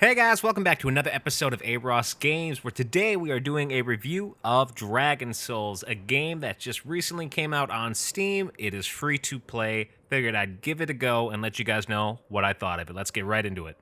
Hey guys, welcome back to another episode of AROS Games, where today we are doing a review of Dragon Souls, a game that just recently came out on Steam. It is free to play. Figured I'd give it a go and let you guys know what I thought of it. Let's get right into it.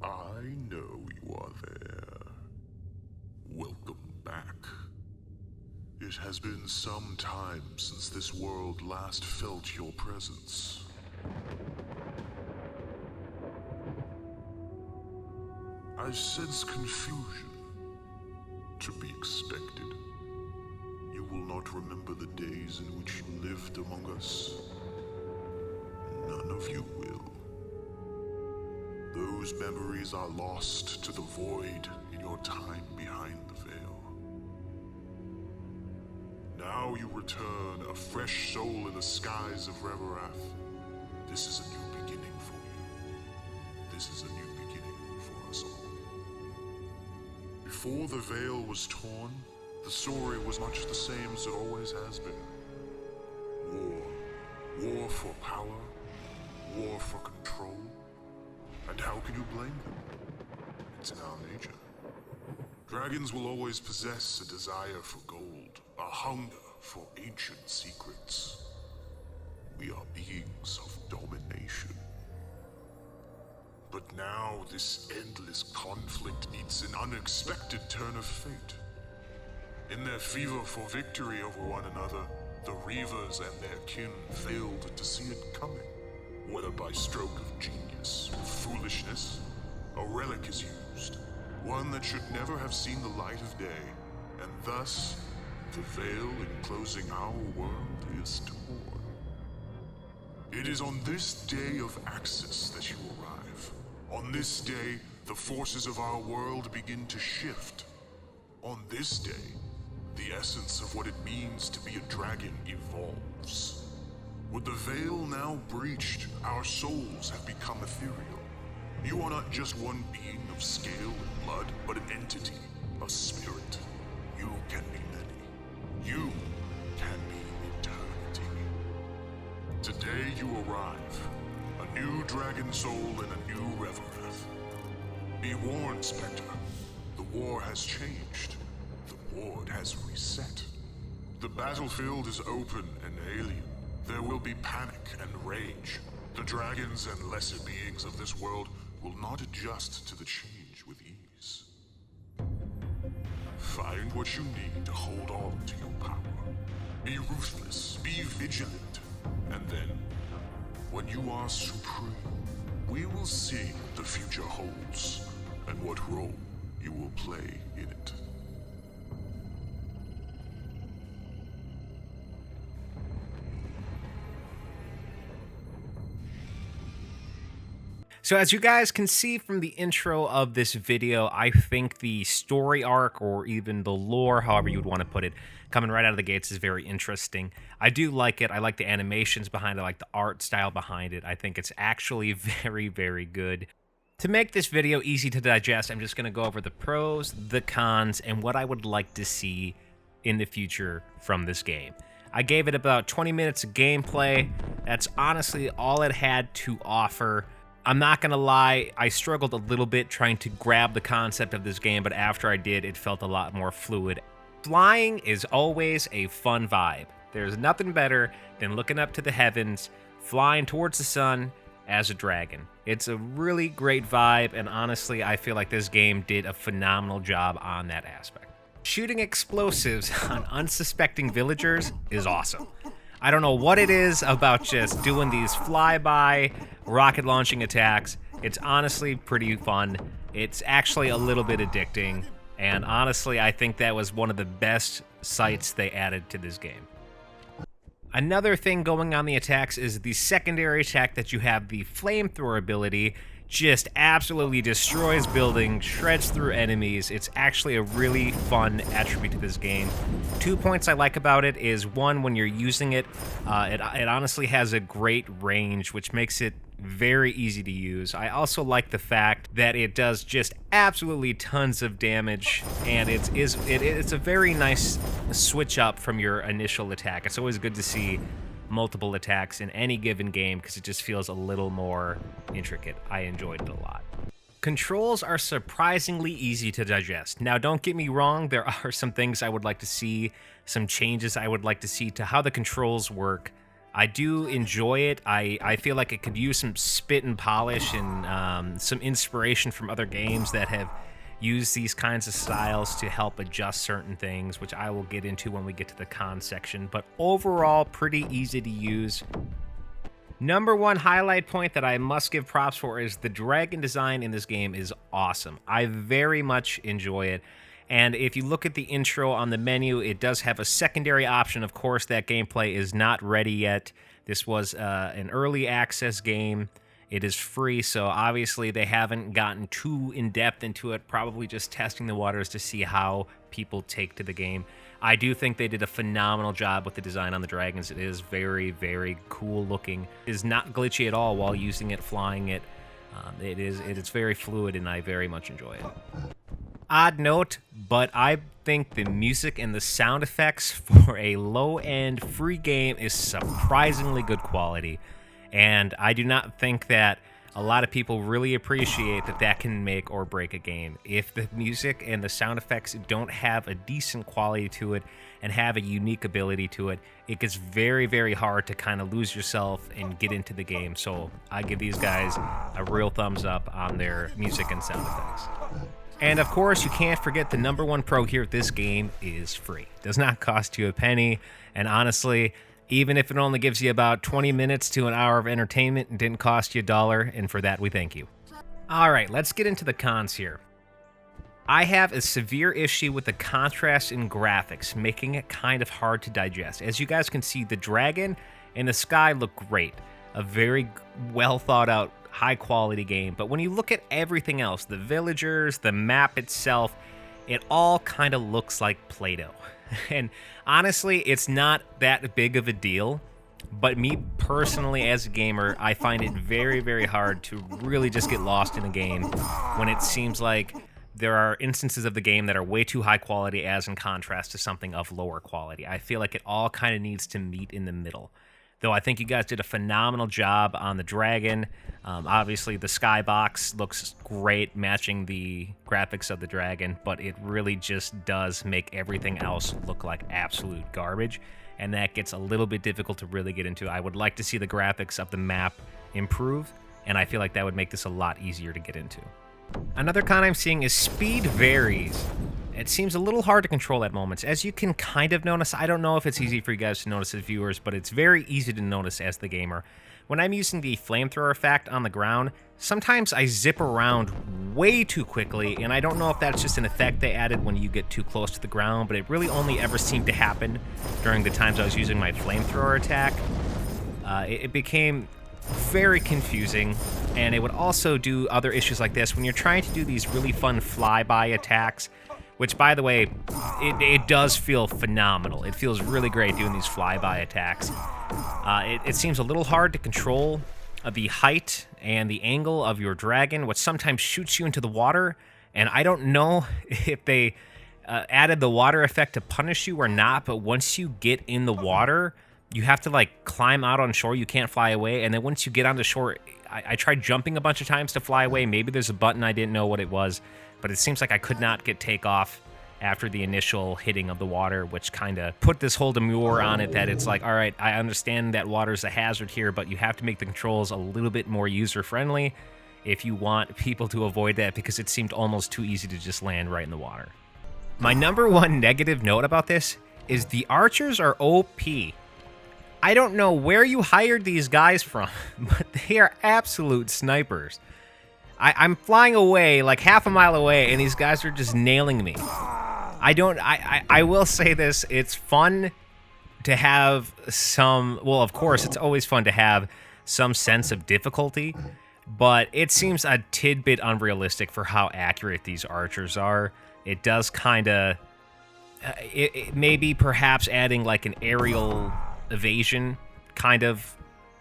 I know you are there. Welcome back. It has been some time since this world last felt your presence. I sense confusion. To be expected. You will not remember the days in which you lived among us. None of you will. Those memories are lost to the void in your time behind the veil. Now you return, a fresh soul in the skies of Reverath. This is a new beginning for you. This is a new beginning for us all. Before the veil was torn, the story was much the same as it always has been. War. War for power. War for control. And how can you blame them? It's in our nature. Dragons will always possess a desire for gold, a hunger for ancient secrets. We are beings of domination. But now this endless conflict meets an unexpected turn of fate. In their fever for victory over one another, the Reavers and their kin failed to see it coming. Whether by stroke of genius or foolishness, a relic is used, one that should never have seen the light of day, and thus, the veil enclosing our world is torn. It is on this day of Axis that you arrive. On this day, the forces of our world begin to shift. On this day, the essence of what it means to be a dragon evolves. With the veil now breached, our souls have become ethereal. You are not just one being of scale and blood, but an entity, a spirit. You can be many. You can be eternity. Today you arrive. A new dragon soul and a new Reverath. Be warned, Spectre. The war has changed. The board has reset. The battlefield is open and alien. There will be panic and rage. The dragons and lesser beings of this world will not adjust to the change with ease. Find what you need to hold on to your power. Be ruthless, be vigilant, and then, when you are supreme, we will see what the future holds and what role you will play in it. So as you guys can see from the intro of this video, I think the story arc, or even the lore, however you would want to put it, coming right out of the gates is very interesting. I do like it. I like the animations behind it. I like the art style behind it. I think it's actually very, very good. To make this video easy to digest, I'm just going to go over the pros, the cons, and what I would like to see in the future from this game. I gave it about 20 minutes of gameplay. That's honestly all it had to offer. I'm not gonna lie, I struggled a little bit trying to grab the concept of this game, but after I did, it felt a lot more fluid. Flying is always a fun vibe. There's nothing better than looking up to the heavens, flying towards the sun as a dragon. It's a really great vibe, and honestly, I feel like this game did a phenomenal job on that aspect. Shooting explosives on unsuspecting villagers is awesome. I don't know what it is about just doing these flyby rocket launching attacks. It's honestly pretty fun. It's actually a little bit addicting. And honestly, I think that was one of the best sights they added to this game. Another thing going on the attacks is the secondary attack that you have, the flamethrower ability, just absolutely destroys buildings, shreds through enemies. It's actually a really fun attribute to this game. 2 points I like about it is, one, when you're using it, it honestly has a great range, which makes it very easy to use. I also like the fact that it does just absolutely tons of damage, and it's a very nice switch up from your initial attack. It's always good to see multiple attacks in any given game because it just feels a little more intricate. I enjoyed it a lot. Controls are surprisingly easy to digest. Now, don't get me wrong, there are some things I would like to see, some changes I would like to see to how the controls work. I do enjoy it. I feel like it could use some spit and polish and some inspiration from other games that have used these kinds of styles to help adjust certain things, which I will get into when we get to the con section. But overall, pretty easy to use. Number one highlight point that I must give props for is the dragon design in this game is awesome. I very much enjoy it. And if you look at the intro on the menu, it does have a secondary option. Of course, that gameplay is not ready yet. This was an early access game. It is free, so obviously they haven't gotten too in-depth into it, probably just testing the waters to see how people take to the game. I do think they did a phenomenal job with the design on the dragons. It is very, very cool looking. It is not glitchy at all while using it, flying it. It is very fluid, and I very much enjoy it. Odd note, but I think the music and the sound effects for a low-end free game is surprisingly good quality. And I do not think that a lot of people really appreciate that that can make or break a game. If the music and the sound effects don't have a decent quality to it and have a unique ability to it, it gets very, very hard to kind of lose yourself and get into the game. So I give these guys a real thumbs up on their music and sound effects. And of course, you can't forget the number one pro here. This game is free. Does not cost you a penny. And honestly, even if it only gives you about 20 minutes to an hour of entertainment, it didn't cost you $1, and for that we thank you. All right, let's get into the cons here. I have a severe issue with the contrast in graphics, making it kind of hard to digest. As you guys can see, the dragon and the sky look great. A very well thought out, high quality game. But when you look at everything else, the villagers, the map itself, it all kind of looks like Play-Doh. And honestly, it's not that big of a deal, but me personally as a gamer, I find it very, very hard to really just get lost in a game when it seems like there are instances of the game that are way too high quality as in contrast to something of lower quality. I feel like it all kind of needs to meet in the middle. Though I think you guys did a phenomenal job on the dragon. Obviously, the skybox looks great, matching the graphics of the dragon, but it really just does make everything else look like absolute garbage, and that gets a little bit difficult to really get into. I would like to see the graphics of the map improve, and I feel like that would make this a lot easier to get into. Another con I'm seeing is speed varies. It seems a little hard to control at moments. As you can kind of notice, I don't know if it's easy for you guys to notice as viewers, but it's very easy to notice as the gamer. When I'm using the flamethrower effect on the ground, sometimes I zip around way too quickly, and I don't know if that's just an effect they added when you get too close to the ground, but it really only ever seemed to happen during the times I was using my flamethrower attack. It became very confusing, and it would also do other issues like this. When you're trying to do these really fun flyby attacks, which, by the way, it does feel phenomenal. It feels really great doing these flyby attacks. It seems a little hard to control the height and the angle of your dragon, which sometimes shoots you into the water. And I don't know if they added the water effect to punish you or not, but once you get in the water, you have to, like, climb out on shore. You can't fly away. And then once you get onto shore, I tried jumping a bunch of times to fly away. Maybe there's a button, I didn't know what it was. But it seems like I could not get takeoff after the initial hitting of the water, which kind of put this whole demure on it that it's like, all right, I understand that water's a hazard here, but you have to make the controls a little bit more user-friendly if you want people to avoid that, because it seemed almost too easy to just land right in the water. My number one negative note about this is the archers are OP. I don't know where you hired these guys from, but they are absolute snipers. I'm flying away, like half a mile away, and these guys are just nailing me. I will say this, it's fun to have some, well, of course, it's always fun to have some sense of difficulty, but it seems a tidbit unrealistic for how accurate these archers are. It does kind of, maybe perhaps adding like an aerial evasion kind of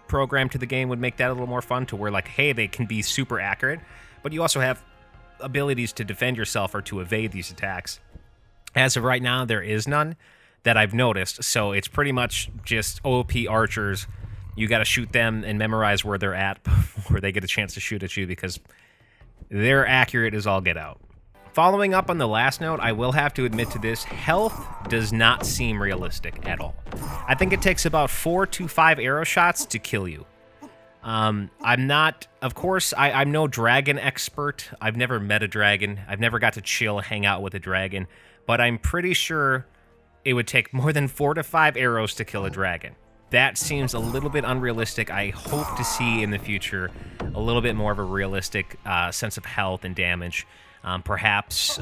program to the game would make that a little more fun, to where, like, hey, they can be super accurate, but you also have abilities to defend yourself or to evade these attacks. As of right now, there is none that I've noticed, so it's pretty much just OP archers. You got to shoot them and memorize where they're at before they get a chance to shoot at you, because they're accurate as all get out. Following up on the last note, I will have to admit to this, health does not seem realistic at all. I think it takes about 4 to 5 arrow shots to kill you. I'm not, of course, I'm no dragon expert. I've never met a dragon. I've never got to chill, hang out with a dragon, but I'm pretty sure it would take more than 4 to 5 arrows to kill a dragon. That seems a little bit unrealistic. I hope to see in the future a little bit more of a realistic sense of health and damage. Perhaps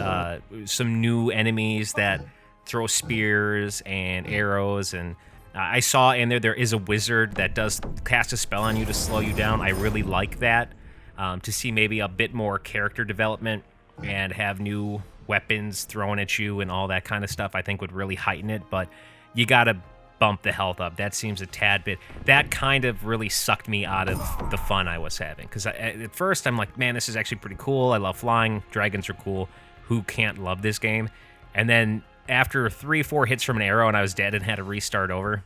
some new enemies that throw spears and arrows, and I saw in there is a wizard that does cast a spell on you to slow you down. I really like that. To see maybe a bit more character development and have new weapons thrown at you and all that kind of stuff, I think would really heighten it, but you gotta bump the health up. That seems a tad bit. That kind of really sucked me out of the fun I was having, because at first I'm like, man, this is actually pretty cool. I love flying. Dragons are cool. Who can't love this game? And then after 3-4 hits from an arrow and I was dead and had to restart over,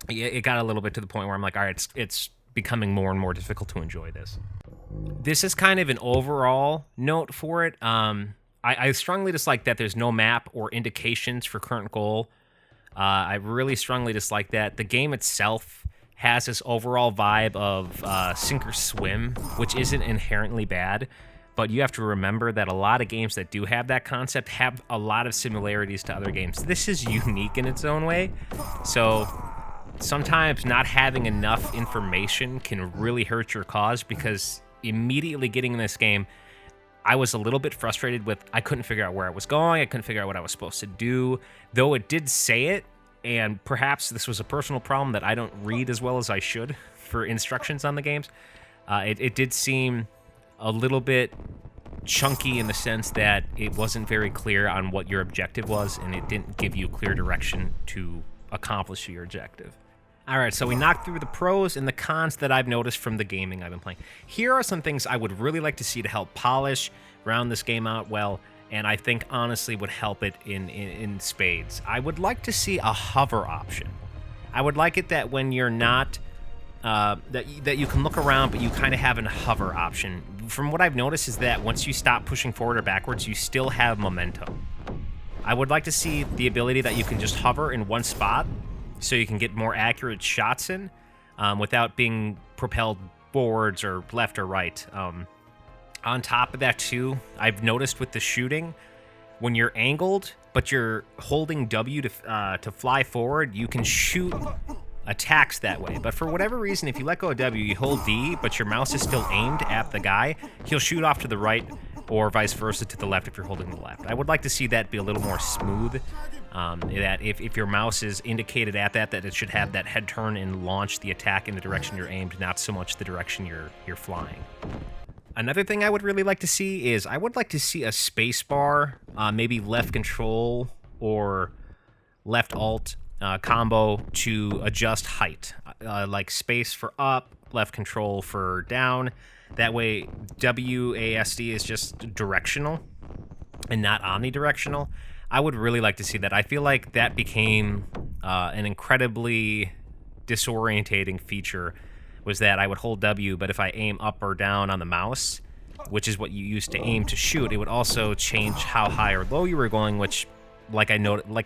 it got a little bit to the point where I'm like, all right, it's becoming more and more difficult to enjoy this. This is kind of an overall note for it. I strongly dislike that there's no map or indications for current goal. I really strongly dislike that. The game itself has this overall vibe of sink or swim, which isn't inherently bad, but you have to remember that a lot of games that do have that concept have a lot of similarities to other games. This is unique in its own way, so sometimes not having enough information can really hurt your cause, because immediately getting in this game, I was a little bit frustrated with, I couldn't figure out where I was going, I couldn't figure out what I was supposed to do, though it did say it, and perhaps this was a personal problem that I don't read as well as I should for instructions on the games. It did seem a little bit chunky in the sense that it wasn't very clear on what your objective was, and it didn't give you clear direction to accomplish your objective. All right, so we knocked through the pros and the cons that I've noticed from the gaming I've been playing. Here are some things I would really like to see to help polish, round this game out well, and I think honestly would help it in spades. I would like to see a hover option. I would like it that when you're not, that you can look around, but you kind of have a hover option. From what I've noticed is that once you stop pushing forward or backwards, you still have momentum. I would like to see the ability that you can just hover in one spot, so you can get more accurate shots in without being propelled forwards or left or right. On top of that, too, I've noticed with the shooting, when you're angled, but you're holding W to fly forward, you can shoot attacks that way. But for whatever reason, if you let go of W, you hold D, but your mouse is still aimed at the guy, he'll shoot off to the right or vice versa to the left if you're holding the left. I would like to see that be a little more smooth. That if your mouse is indicated at that it should have that head turn and launch the attack in the direction you're aimed, not so much the direction you're flying. Another thing I would really like to see is I would like to see a space bar, maybe left control or left alt combo to adjust height, like space for up, left control for down. That way WASD is just directional and not omnidirectional. I would really like to see that. I feel like that became an incredibly disorientating feature, was that I would hold W, but if I aim up or down on the mouse, which is what you use to aim to shoot, it would also change how high or low you were going, which, like I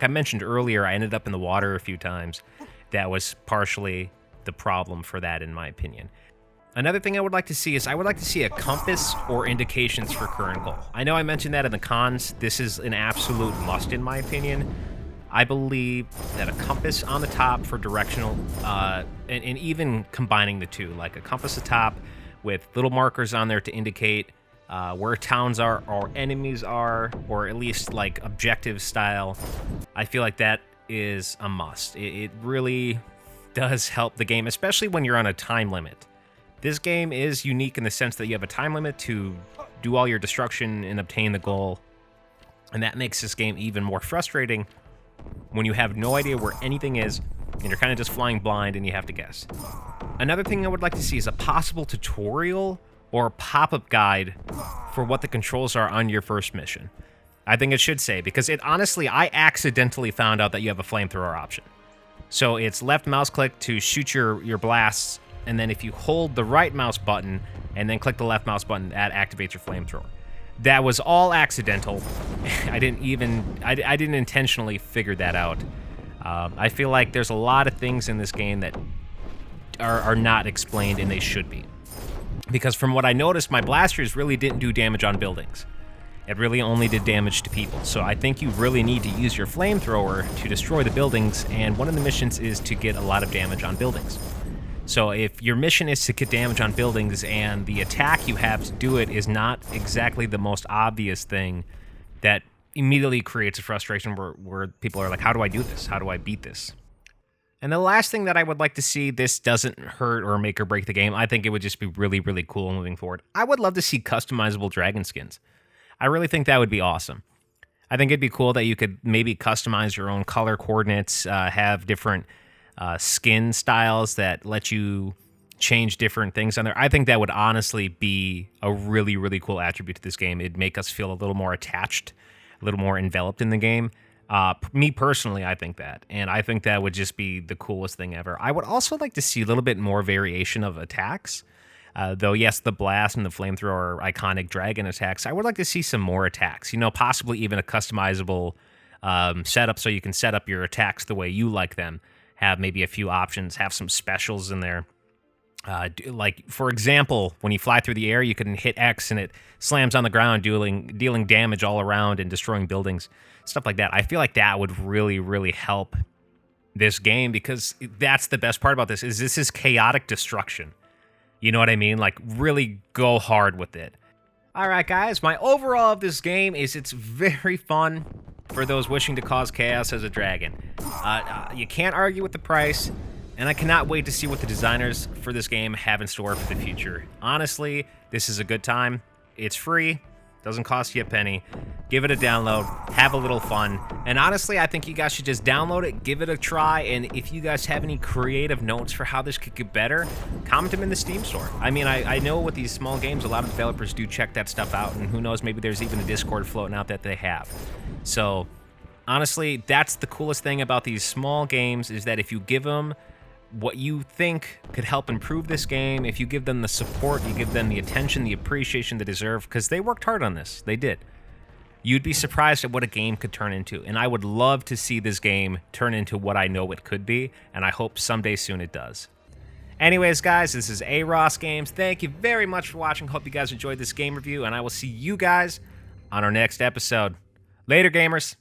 mentioned earlier, I ended up in the water a few times. That was partially the problem for that, in my opinion. Another thing I would like to see is I would like to see a compass or indications for current goal. I know I mentioned that in the cons. This is an absolute must, in my opinion. I believe that a compass on the top for directional, and even combining the two, like a compass atop with little markers on there to indicate where towns are or enemies are, or at least like objective style. I feel like that is a must. It really does help the game, especially when you're on a time limit. This game is unique in the sense that you have a time limit to do all your destruction and obtain the goal, and that makes this game even more frustrating when you have no idea where anything is and you're kind of just flying blind and you have to guess. Another thing I would like to see is a possible tutorial or a pop-up guide for what the controls are on your first mission. I think it should say, because honestly, I accidentally found out that you have a flamethrower option. So it's left mouse click to shoot your blasts, and then if you hold the right mouse button and then click the left mouse button, that activates your flamethrower. That was all accidental. I didn't intentionally figure that out. I feel like there's a lot of things in this game that are not explained, and they should be. Because from what I noticed, my blasters really didn't do damage on buildings. It really only did damage to people. So I think you really need to use your flamethrower to destroy the buildings, and one of the missions is to get a lot of damage on buildings. So if your mission is to get damage on buildings and the attack you have to do it is not exactly the most obvious thing, that immediately creates a frustration where people are like, how do I do this? How do I beat this? And the last thing that I would like to see, this doesn't hurt or make or break the game, I think it would just be really, really cool moving forward. I would love to see customizable dragon skins. I really think that would be awesome. I think it'd be cool that you could maybe customize your own color coordinates, have different skin styles that let you change different things on there. I think that would honestly be a really, really cool attribute to this game. It'd make us feel a little more attached, a little more enveloped in the game. Me personally, I think that. And I think that would just be the coolest thing ever. I would also like to see a little bit more variation of attacks. Though, yes, the blast and the flamethrower are iconic dragon attacks. I would like to see some more attacks. You know, possibly even a customizable setup so you can set up your attacks the way you like them. Have maybe a few options, have some specials in there. Like, for example, when you fly through the air, you can hit X and it slams on the ground, dealing damage all around and destroying buildings. Stuff like that. I feel like that would really, really help this game, because that's the best part about this is chaotic destruction. You know what I mean? Like, really go hard with it. All right, guys, my overall of this game is it's very fun for those wishing to cause chaos as a dragon. You can't argue with the price, and I cannot wait to see what the designers for this game have in store for the future. Honestly, this is a good time. It's free. Doesn't cost you a penny. Give it a download. Have a little fun. And honestly, I think you guys should just download it, give it a try, and if you guys have any creative notes for how this could get better, comment them in the Steam store. I mean, I know with these small games, a lot of developers do check that stuff out, and who knows, maybe there's even a Discord floating out that they have. So, honestly, that's the coolest thing about these small games, is that if you give them what you think could help improve this game, if you give them the support, you give them the attention, the appreciation they deserve, because they worked hard on this. They did. You'd be surprised at what a game could turn into, and I would love to see this game turn into what I know it could be, and I hope someday soon it does. Anyways, guys, this is AROS Games. Thank you very much for watching. Hope you guys enjoyed this game review, and I will see you guys on our next episode. Later, gamers.